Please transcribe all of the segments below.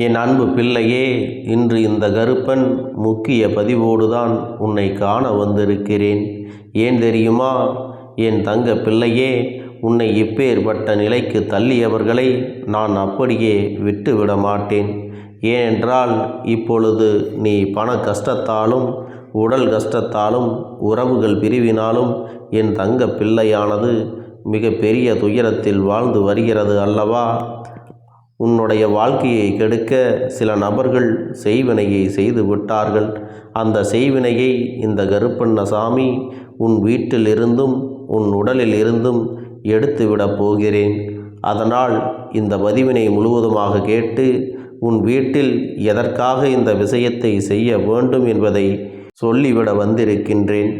என் அன்பு பிள்ளையே, இன்று இந்த கருப்பன் முக்கிய பதிவோடுதான் உன்னை காண வந்திருக்கிறேன். ஏன் தெரியுமா? என் தங்க பிள்ளையே, உன்னை இப்பேற்பட்ட நிலைக்கு தள்ளியவர்களை நான் அப்படியே விட்டுவிட மாட்டேன். ஏனென்றால் இப்பொழுது நீ பண கஷ்டத்தாலும் உடல் கஷ்டத்தாலும் உறவுகள் பிரிவினாலும் என் தங்க பிள்ளையானது மிக பெரிய துயரத்தில் வாழ்ந்து வருகிறது அல்லவா? உன்னுடைய வாழ்க்கையை கெடுக்க சில நபர்கள் செய்வினையை செய்து விட்டார்கள். அந்த செய்வினையை இந்த கருப்பண்ணசாமி உன் வீட்டில் இருந்தும் உன் உடலில் இருந்தும் எடுத்துவிடப் போகிறேன். அதனால் இந்த பதிவினை முழுவதுமாக கேட்டு உன் வீட்டில் எதற்காக இந்த விஷயத்தை செய்ய வேண்டும் என்பதை சொல்லிவிட வந்திருக்கின்றேன்.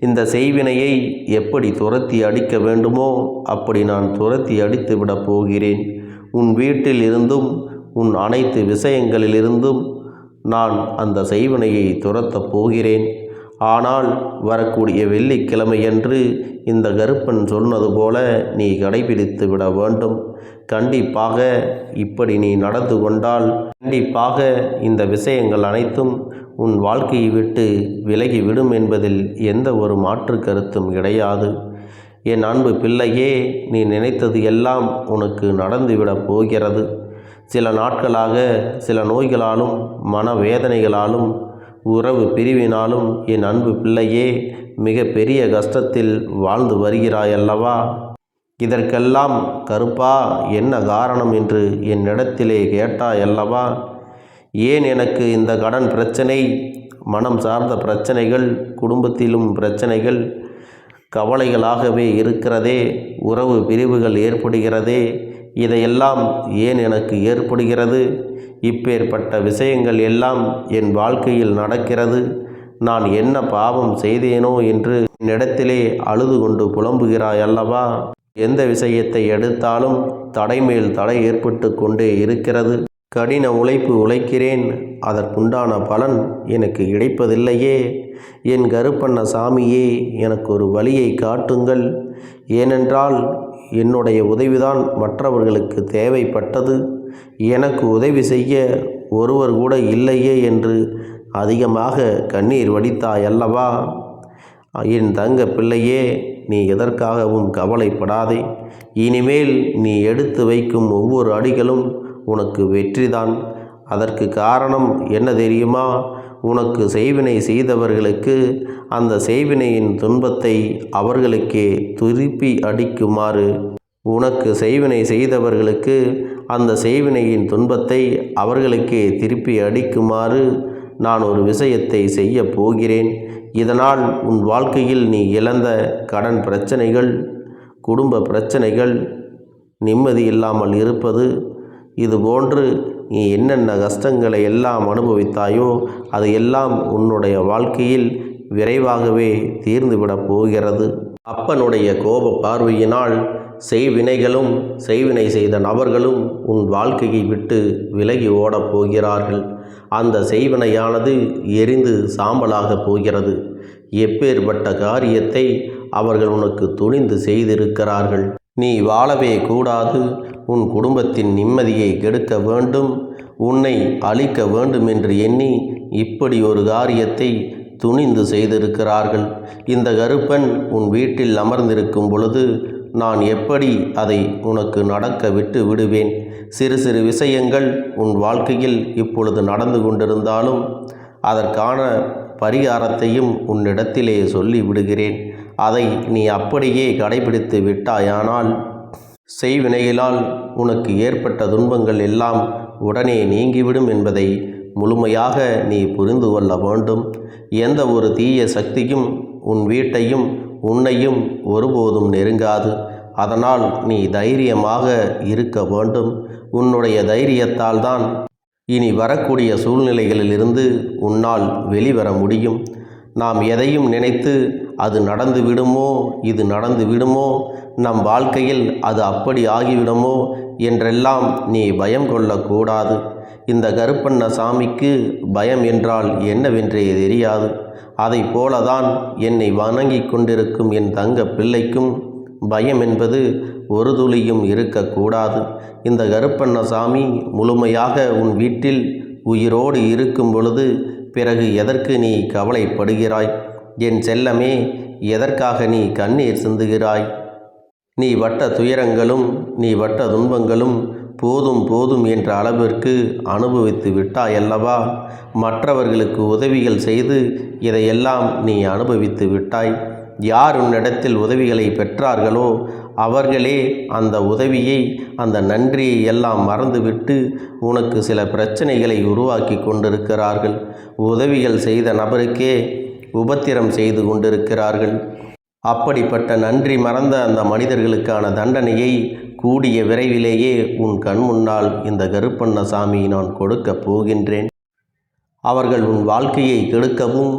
இந்த செய்வினையை எப்படி துரத்தி அடிக்க வேண்டுமோ அப்படி நான் துரத்தி அடித்து விடப் போகிறேன். உன் வீட்டில் இருந்தும் உன் அனைத்து விஷயங்களிலிருந்தும் நான் அந்த செய்வினையை துரத்தப் போகிறேன். ஆனால் வரக்கூடிய வெள்ளிக்கிழமையன்று இந்த கருப்பன் சொன்னது போல நீ கடைபிடித்து விட வேண்டும். கண்டிப்பாக இப்படி நீ நடந்து கொண்டால் கண்டிப்பாக இந்த விஷயங்கள் அனைத்தும் உன் வாழ்க்கையை விட்டு விலகிவிடும் என்பதில் எந்த ஒரு மாற்று கருத்தும் கிடையாது. என் அன்பு பிள்ளையே, நீ நினைத்தது எல்லாம் உனக்கு நடந்துவிடப் போகிறது. சில நாட்களாக சில நோய்களாலும் மனவேதனைகளாலும் உறவு பிரிவினாலும் என் அன்பு பிள்ளையே மிக பெரிய கஷ்டத்தில் வாழ்ந்து வருகிறாயல்லவா? இதற்கெல்லாம் கருப்பா என்ன காரணம் என்று என்னிடத்திலே கேட்டாயல்லவா? ஏன் எனக்கு இந்த கடன் பிரச்சனை, மனம் சார்ந்த பிரச்சனைகள், குடும்பத்திலும் பிரச்சனைகள், கவலைகளாகவே இருக்கிறதே, உறவு பிரிவுகள் ஏற்படுகிறதே, இதையெல்லாம் ஏன் எனக்கு ஏற்படுகிறது? இப்பேற்பட்ட விஷயங்கள் எல்லாம் என் வாழ்க்கையில் நடக்கிறது. நான் என்ன பாவம் செய்தேனோ என்று என்னிடத்திலே அழுது கொண்டு புலம்புகிறாய் அல்லவா? எந்த விஷயத்தை எடுத்தாலும் தடை மேல் தடை ஏற்பட்டு கொண்டே இருக்கிறது. கடின உழைப்பு உழைக்கிறேன், அதற்குண்டான பலன் எனக்கு கிடைப்பதில்லையே. என் கருப்பண்ணசாமியே, எனக்கு ஒரு வழியை காட்டுங்கள். ஏனென்றால் என்னுடைய உதவிதான் மற்றவர்களுக்கு தேவைப்பட்டது. எனக்கு உதவி செய்ய ஒருவர் கூட இல்லையே என்று அதிகமாக கண்ணீர் வடித்தாய் அல்லவா? என் தங்க பிள்ளையே, நீ எதற்காகவும் கவலைப்படாதே. இனிமேல் நீ எடுத்து வைக்கும் ஒவ்வொரு அடிகளும் உனக்கு வெற்றிதான். அதற்கு காரணம் என்ன தெரியுமா? உனக்கு செய்வினை செய்தவர்களுக்கு அந்த செய்வினையின் துன்பத்தை அவர்களுக்கே திருப்பி அடிக்குமாறு உனக்கு செய்வினை செய்தவர்களுக்கு அந்த செய்வினையின் துன்பத்தை அவர்களுக்கே திருப்பி அடிக்குமாறு நான் ஒரு விஷயத்தை செய்ய போகிறேன். இதனால் உன் வாழ்க்கையில் நீ இழந்த கடன் பிரச்சனைகள், குடும்ப பிரச்சனைகள், நிம்மதி இல்லாமல் இருப்பது, இதுபோன்று நீ என்னென்ன கஷ்டங்களை எல்லாம் அனுபவித்தாயோ அது எல்லாம் உன்னுடைய வாழ்க்கையில் விரைவாகவே தீர்ந்துவிடப் போகிறது. அப்பனுடைய கோப பார்வையினால் செய்வினைகளும் செய்வினை செய்த நபர்களும் உன் வாழ்க்கையை விட்டு விலகி ஓடப் போகிறார்கள். அந்த செய்வினையானது எரிந்து சாம்பலாகப் போகிறது. எப்பேற்பட்ட காரியத்தை அவர்கள் உனக்கு துணிந்து செய்திருக்கிறார்கள். நீ வாழவே கூடாது, உன் குடும்பத்தின் நிம்மதியை கெடுக்க வேண்டும், உன்னை அழிக்க வேண்டும் என்று எண்ணி இப்படி ஒரு காரியத்தை துணிந்து செய்திருக்கிறார்கள். இந்த கருப்பன் உன் வீட்டில் அமர்ந்திருக்கும் பொழுது நான் எப்படி அதை உனக்கு நடக்க விட்டு விடுவேன்? சிறு சிறு விஷயங்கள் உன் வாழ்க்கையில் இப்பொழுது நடந்து கொண்டிருந்தாலும் அதற்கான பரிகாரத்தையும் உன்னிடத்திலே சொல்லி விடுகிறேன். அதை நீ அப்படியே கடைபிடித்து விட்டாயானால் செய்வினைகளால் உனக்கு ஏற்பட்ட துன்பங்கள் எல்லாம் உடனே நீங்கிவிடும் என்பதை முழுமையாக நீ புரிந்து கொள்ள வேண்டும். எந்த ஒரு தீய சக்தியும் உன் வீட்டையும் உன்னையும் ஒருபோதும் நெருங்காது. அதனால் நீ தைரியமாக இருக்க வேண்டும். உன்னுடைய தைரியத்தால் தான் இனி வரக்கூடிய சூழ்நிலைகளிலிருந்து உன்னால் வெளிவர முடியும். நாம் எதையும் நினைத்து அது நடந்து விடுமோ, இது நடந்து விடுமோ, நம் வாழ்க்கையில் அது அப்படி ஆகிவிடுமோ என்றெல்லாம் நீ பயம் கொள்ளக்கூடாது. இந்த கருப்பண்ணசாமிக்கு பயம் என்றால் என்னவென்றே தெரியாது. அதை போலதான் என்னை வணங்கி கொண்டிருக்கும் என் தங்க பிள்ளைக்கும் பயம் என்பது ஒரு துளியும் இருக்கக்கூடாது. இந்த கருப்பண்ணசாமி முழுமையாக உன் வீட்டில் உயிரோடு இருக்கும் பொழுது பிறகு எதற்கு நீ கவலைப்படுகிறாய்? என் செல்லமே, எதற்காக நீ கண்ணீர் சிந்துகிறாய்? நீ பட்ட துயரங்களும் நீ பட்ட துன்பங்களும் போதும் போதும் என்ற அளவிற்கு அனுபவித்து விட்டாயல்லவா? மற்றவர்களுக்கு உதவிகள் செய்து இதையெல்லாம் நீ அனுபவித்து விட்டாய். யார் உன்னிடத்தில் உதவிகளை பெற்றார்களோ அவர்களே அந்த உதவியை, அந்த நன்றியை எல்லாம் மறந்துவிட்டு உனக்கு சில பிரச்சனைகளை உருவாக்கி கொண்டிருக்கிறார்கள். உதவிகள் செய்த நபருக்கே உபத்திரம் செய்து கொண்டிருக்கிறார்கள். அப்படிப்பட்ட நன்றி மறந்த அந்த மனிதர்களுக்கான தண்டனையை கூடிய விரைவிலேயே உன் கண் முன்னால் இந்த கருப்பண்ணசாமி நான் கொடுக்கப் போகின்றேன். அவர்கள் உன் வாழ்க்கையை கெடுக்கவும்,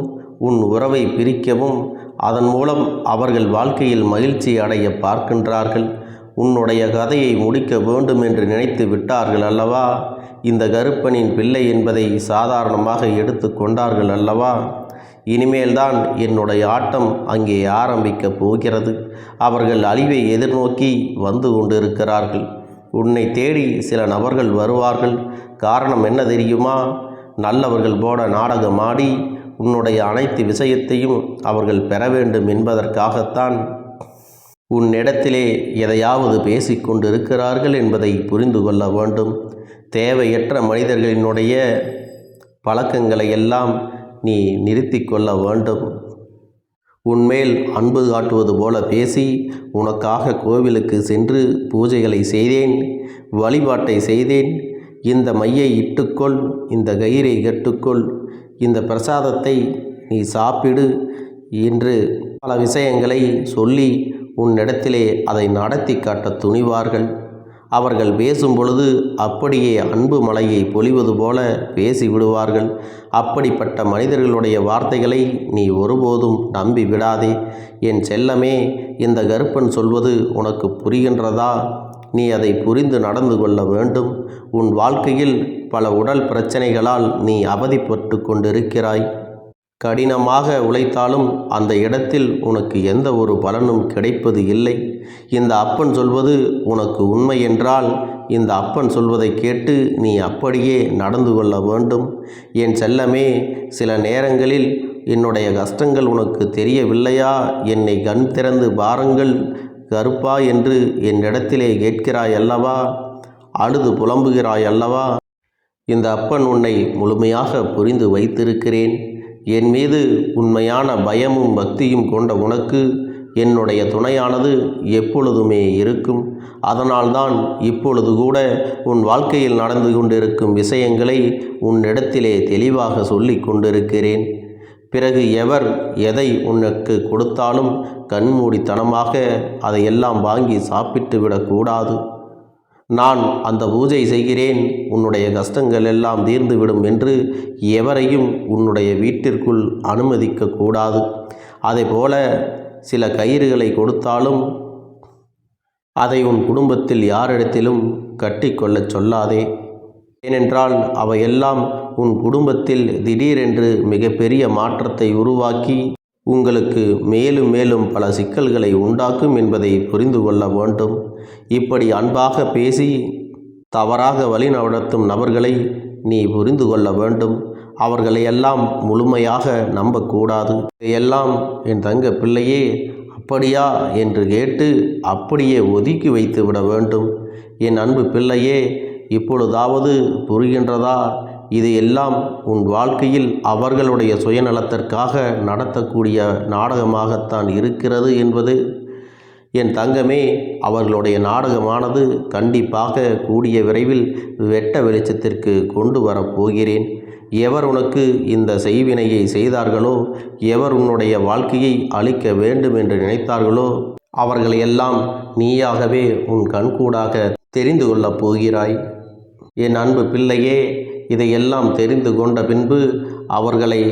உன் உறவை பிரிக்கவும், அதன் மூலம் அவர்கள் வாழ்க்கையில் மகிழ்ச்சி அடைய பார்க்கின்றார்கள். உன்னுடைய கதையை முடிக்க வேண்டும் என்று நினைத்து விட்டார்கள் அல்லவா? இந்த கருப்பனின் பிள்ளை என்பதை சாதாரணமாக எடுத்து கொண்டார்கள் அல்லவா? இனிமேல்தான் என்னுடைய ஆட்டம் அங்கே ஆரம்பிக்கப் போகிறது. அவர்கள் அழிவை எதிர்நோக்கி வந்து கொண்டிருக்கிறார்கள். உன்னை தேடி சில நபர்கள் வருவார்கள். காரணம் என்ன தெரியுமா? நல்லவர்கள் போல நாடகமாடி உன்னுடைய அனைத்து விஷயத்தையும் அவர்கள் பெற வேண்டும் என்பதற்காகத்தான் உன்னிடத்திலே எதையாவது பேசிக்கொண்டிருக்கிறார்கள் என்பதை புரிந்து கொள்ள வேண்டும். தேவையற்ற மனிதர்களினுடைய பழக்கங்களை எல்லாம் நீ நிறுத்தி கொள்ள வேண்டும். உன்மேல் அன்பு காட்டுவது போல பேசி உனக்காக கோவிலுக்கு சென்று பூஜைகளை செய்தேன், வழிபாட்டை செய்தேன். இந்த மையை இட்டுக்கொள், இந்த கயிறை கட்டுக்கொள், இந்த பிரசாதத்தை நீ சாப்பிடு என்று பல விஷயங்களை சொல்லி உன்னிடத்திலே அதை நடத்தி காட்ட துணிவார்கள். அவர்கள் பேசும் பொழுது அப்படியே அன்பு மலையை பொழிவது போல பேசிவிடுவார்கள். அப்படிப்பட்ட மனிதர்களுடைய வார்த்தைகளை நீ ஒருபோதும் நம்பி விடாதே. என் செல்லமே, இந்த கருப்பன் சொல்வது உனக்கு புரிகின்றதா? நீ அதை புரிந்து நடந்து கொள்ள வேண்டும். உன் வாழ்க்கையில் பல உடல் பிரச்சனைகளால் நீ அவதிப்பட்டு கொண்டிருக்கிறாய். கடினமாக உழைத்தாலும் அந்த இடத்தில் உனக்கு எந்த ஒரு பலனும் கிடைப்பது இல்லை. இந்த அப்பன் சொல்வது உனக்கு உண்மை என்றால் இந்த அப்பன் சொல்வதை கேட்டு நீ அப்படியே நடந்து கொள்ள வேண்டும். என் செல்லமே, சில நேரங்களில் என்னுடைய கஷ்டங்கள் உனக்கு தெரியவில்லையா? என்னை கண் திறந்து பாருங்கள் கருப்பா என்று என்னிடத்திலே கேட்கிறாய் அல்லவா? அழுது புலம்புகிறாய் அல்லவா? இந்த அப்பன் உன்னை முழுமையாக புரிந்து வைத்திருக்கிறேன். என் மீது உண்மையான பயமும் பக்தியும் கொண்ட உனக்கு என்னுடைய துணையானது எப்பொழுதுமே இருக்கும். அதனால்தான் இப்பொழுது கூட உன் வாழ்க்கையில் நடந்து கொண்டிருக்கும் விஷயங்களை உன்னிடத்திலே தெளிவாக சொல்லி கொண்டிருக்கிறேன். பிறகு எவர் எதை உனக்கு கொடுத்தாலும் கண்மூடித்தனமாக அதையெல்லாம் வாங்கி சாப்பிட்டு விடக்கூடாது. நான் அந்த பூஜை செய்கிறேன், உன்னுடைய கஷ்டங்கள் எல்லாம் தீர்ந்துவிடும் என்று எவரையும் உன்னுடைய வீட்டிற்குள் அனுமதிக்க கூடாது. அதேபோல சில கயிறுகளை கொடுத்தாலும் அதை உன் குடும்பத்தில் யாரிடத்திலும் கட்டிக்கொள்ளச் சொல்லாதே. ஏனென்றால் அவையெல்லாம் உன் குடும்பத்தில் திடீரென்று மிகப்பெரிய மாற்றத்தை உருவாக்கி உங்களுக்கு மேலும் மேலும் பல சிக்கல்களை உண்டாக்கும் என்பதை புரிந்து கொள்ள வேண்டும். இப்படி அன்பாக பேசி தவறாக வழி நடத்தும் நபர்களை நீ புரிந்து கொள்ள வேண்டும். அவர்களையெல்லாம் முழுமையாக நம்பக்கூடாது. இதையெல்லாம் என் தங்க பிள்ளையே அப்படியா என்று கேட்டு அப்படியே ஒதுக்கி வைத்து விட வேண்டும். என் அன்பு பிள்ளையே, இப்பொழுதாவது புரிகின்றதா? இது எல்லாம் உன் வாழ்க்கையில் அவர்களுடைய சுயநலத்திற்காக நடத்தக்கூடிய நாடகமாகத்தான் இருக்கிறது என்பது. என் தங்கமே, அவர்களுடைய நாடகமானது கண்டிப்பாக கூடிய விரைவில் வெட்ட வெளிச்சத்திற்கு கொண்டு வரப்போகிறேன். எவர் உனக்கு இந்த செய்வினையை செய்தார்களோ, எவர் உன்னுடைய வாழ்க்கையை அழிக்க வேண்டும் என்று நினைத்தார்களோ, அவர்களையெல்லாம் நீயாகவே உன் கண்கூடாக தெரிந்து கொள்ளப் போகிறாய். என் அன்பு பிள்ளையே, இதையெல்லாம் தெரிந்து கொண்ட பின்பு அவர்களை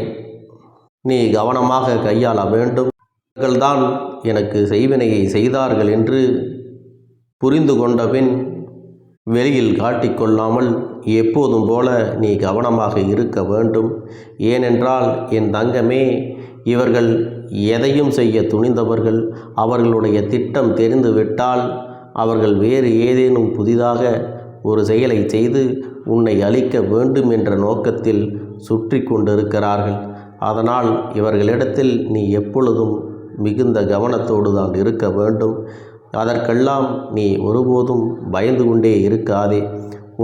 நீ கவனமாக கையாள வேண்டும். அவர்கள்தான் எனக்கு செய்வினையை செய்தார்கள் என்று புரிந்து கொண்ட பின் வெளியில் காட்டிக்கொள்ளாமல் எப்போதும் போல நீ கவனமாக இருக்க வேண்டும். ஏனென்றால் என் தங்கமே, இவர்கள் எதையும் செய்ய துணிந்தவர்கள். அவர்களுடைய திட்டம் தெரிந்துவிட்டால் அவர்கள் வேறு ஏதேனும் புதிதாக ஒரு செயலை செய்து உன்னை அழிக்க வேண்டும் என்ற நோக்கத்தில் சுற்றி கொண்டிருக்கிறார்கள். அதனால் இவர்களிடத்தில் நீ எப்பொழுதும் மிகுந்த கவனத்தோடு தான் இருக்க வேண்டும். அதற்கெல்லாம் நீ ஒருபோதும் பயந்து கொண்டே இருக்காதே.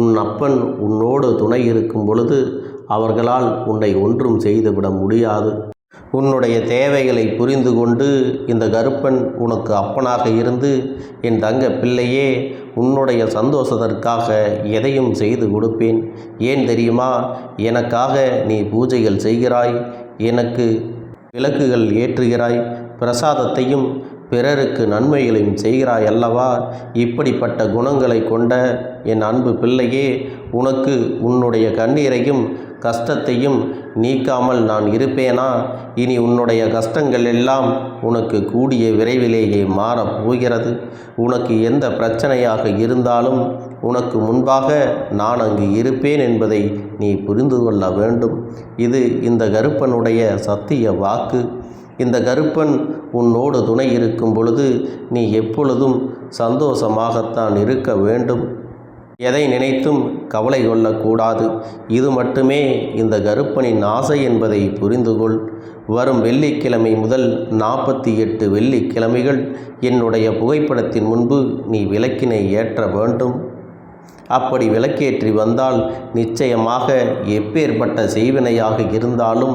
உன் அப்பன் உன்னோடு துணை இருக்கும் பொழுது அவர்களால் உன்னை ஒன்றும் செய்துவிட முடியாது. உன்னுடைய தேவைகளை புரிந்து கொண்டு இந்த கருப்பன் உனக்கு அப்பனாக இருந்து, என் தங்க பிள்ளையே, உன்னுடைய சந்தோஷத்திற்காக எதையும் செய்து கொடுப்பேன். ஏன் தெரியுமா? எனக்காக நீ பூஜைகள் செய்கிறாய், எனக்கு விளக்குகள் ஏற்றுகிறாய், பிரசாதத்தையும் பிறருக்கு நன்மைகளையும் செய்கிறாய் அல்லவா? இப்படிப்பட்ட குணங்களை கொண்ட என் அன்பு பிள்ளையே, உனக்கு உன்னுடைய கண்ணீரையும் கஷ்டத்தையும் நீக்காமல் நான் இருப்பேனா? இனி உன்னுடைய கஷ்டங்கள் எல்லாம் உனக்கு கூடிய விரைவிலேயே மாறப்போகிறது. உனக்கு எந்த பிரச்சனையாக இருந்தாலும் உனக்கு முன்பாக நான் அங்கு இருப்பேன் என்பதை நீ புரிந்து கொள்ள வேண்டும். இது இந்த கருப்பனுடைய சத்திய வாக்கு. இந்த கருப்பன் உன்னோடு துணை இருக்கும் பொழுது நீ எப்பொழுதும் சந்தோஷமாகத்தான் இருக்க வேண்டும். எதை நினைத்தும் கவலை கொள்ளக்கூடாது. இது மட்டுமே இந்த கருப்பனின் ஆசை என்பதை புரிந்துகொள். வரும் வெள்ளிக்கிழமை முதல் 48 வெள்ளிக்கிழமைகள் என்னுடைய புகைப்படத்தின் முன்பு நீ விளக்கினை ஏற்ற வேண்டும். அப்படி விளக்கேற்றி வந்தால் நிச்சயமாக எப்பேற்பட்ட செய்வினையாக இருந்தாலும்,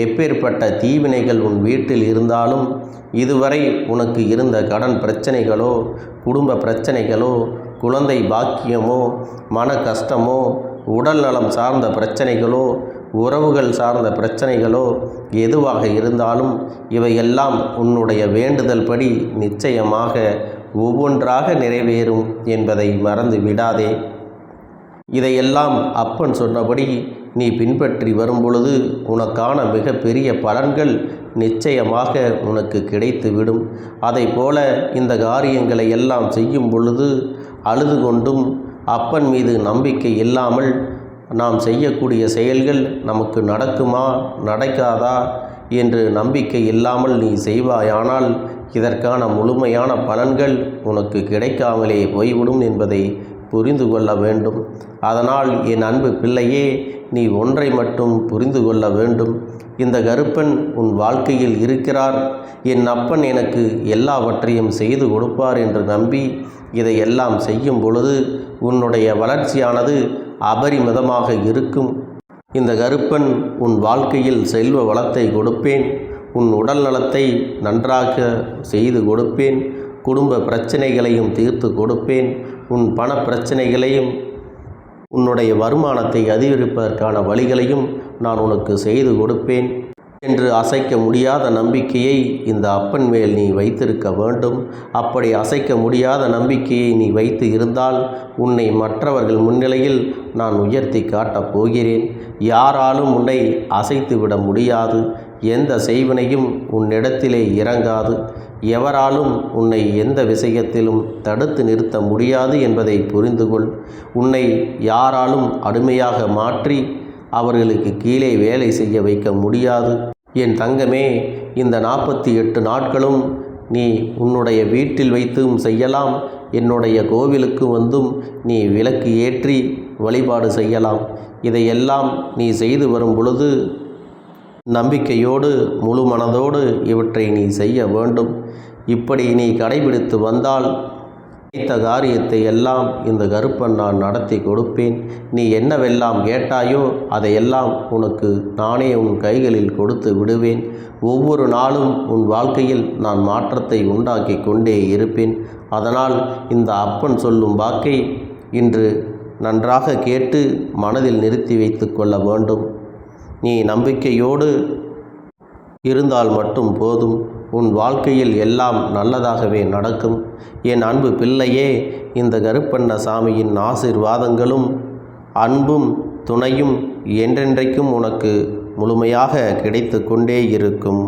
எப்பேற்பட்ட தீவினைகள் உன் வீட்டில் இருந்தாலும், இதுவரை உனக்கு இருந்த கடன் பிரச்சனைகளோ, குடும்ப பிரச்சனைகளோ, குழந்தை பாக்கியமோ, மன கஷ்டமோ, உடல் நலம் சார்ந்த பிரச்சனைகளோ, உறவுகள் சார்ந்த பிரச்சனைகளோ எதுவாக இருந்தாலும் இவையெல்லாம் உன்னுடைய வேண்டுதல் படி நிச்சயமாக ஒவ்வொன்றாக நிறைவேறும் என்பதை மறந்து விடாதே. இதையெல்லாம் அப்பன் சொன்னபடி நீ பின்பற்றி வரும்பொழுது உனக்கான மிகப்பெரிய பலன்கள் நிச்சயமாக உனக்கு கிடைத்துவிடும். அதைப்போல இந்த காரியங்களை எல்லாம் செய்யும் பொழுது அழுது கொண்டும் அப்பன் மீது நம்பிக்கை இல்லாமல் நாம் செய்யக்கூடிய செயல்கள் நமக்கு நடக்குமா நடக்காதா என்று நம்பிக்கை இல்லாமல் நீ செய்வாயானால் இதற்கான முழுமையான பலன்கள் உனக்கு கிடைக்காமலே போய்விடும் என்பதை புரிந்து கொள்ள வேண்டும். அதனால் என் அன்பு பிள்ளையே, நீ ஒன்றை மட்டும் புரிந்து கொள்ள வேண்டும். இந்த கருப்பன் உன் வாழ்க்கையில் இருக்கிறார். என் அப்பன் எனக்கு எல்லாவற்றையும் செய்து கொடுப்பார் என்று நம்பி இதையெல்லாம் செய்யும் பொழுது உன்னுடைய வளர்ச்சியானது அபரிமிதமாக இருக்கும். இந்த கருப்பன் உன் வாழ்க்கையில் செல்வ வளத்தை கொடுப்பேன். உன் உடல் நலத்தை நன்றாக செய்து கொடுப்பேன். குடும்ப பிரச்சனைகளையும் தீர்த்து கொடுப்பேன். உன் பண பிரச்சனைகளையும் உன்னுடைய வருமானத்தை அதிகரிப்பதற்கான வழிகளையும் நான் உனக்கு செய்து கொடுப்பேன் என்று அசைக்க முடியாத நம்பிக்கையை இந்த அப்பன் மேல் நீ வைத்திருக்க வேண்டும். அப்படி அசைக்க முடியாத நம்பிக்கையை நீ வைத்து இருந்தால் உன்னை மற்றவர்கள் முன்னிலையில் நான் உயர்த்தி காட்டப் போகிறேன். யாராலும் உன்னை அசைத்து விட முடியாது. எந்த செய்வினையும் உன்னிடத்திலே இறங்காது. எவராலும் உன்னை எந்த விஷயத்திலும் தடுத்து நிறுத்த முடியாது என்பதை புரிந்துகொள். உன்னை யாராலும் அடிமையாக மாற்றி அவர்களுக்கு கீழே வேலை செய்ய வைக்க முடியாது. என் தங்கமே, இந்த 48 நாட்களும் நீ உன்னுடைய வீட்டில் வைத்தும் செய்யலாம். என்னுடைய கோவிலுக்கு வந்தும் நீ விளக்கு ஏற்றி வழிபாடு செய்யலாம். இதையெல்லாம் நீ செய்து வரும் பொழுது நம்பிக்கையோடு முழு மனதோடு இவற்றை நீ செய்ய வேண்டும். இப்படி நீ கடைபிடித்து வந்தால் நினைத்த காரியத்தை எல்லாம் இந்த கருப்பன் நான் நடத்தி கொடுப்பேன். நீ என்னவெல்லாம் கேட்டாயோ அதையெல்லாம் உனக்கு நானே உன் கைகளில் கொடுத்து விடுவேன். ஒவ்வொரு நாளும் உன் வாழ்க்கையில் நான் மாற்றத்தை உண்டாக்கி கொண்டே இருப்பேன். அதனால் இந்த அப்பன் சொல்லும் வாக்கை இன்று நன்றாக கேட்டு மனதில் நிறுத்தி வைத்து கொள்ள வேண்டும். நீ நம்பிக்கையோடு இருந்தால் மட்டும் போதும். உன் வாழ்க்கையில் எல்லாம் நல்லதாகவே நடக்கும். என் அன்பு பிள்ளையே, இந்த கருப்பண்ணசாமியின் ஆசீர்வாதங்களும் அன்பும் துணையும் என்றென்றைக்கும் உனக்கு முழுமையாக கிடைத்து கொண்டே இருக்கும்.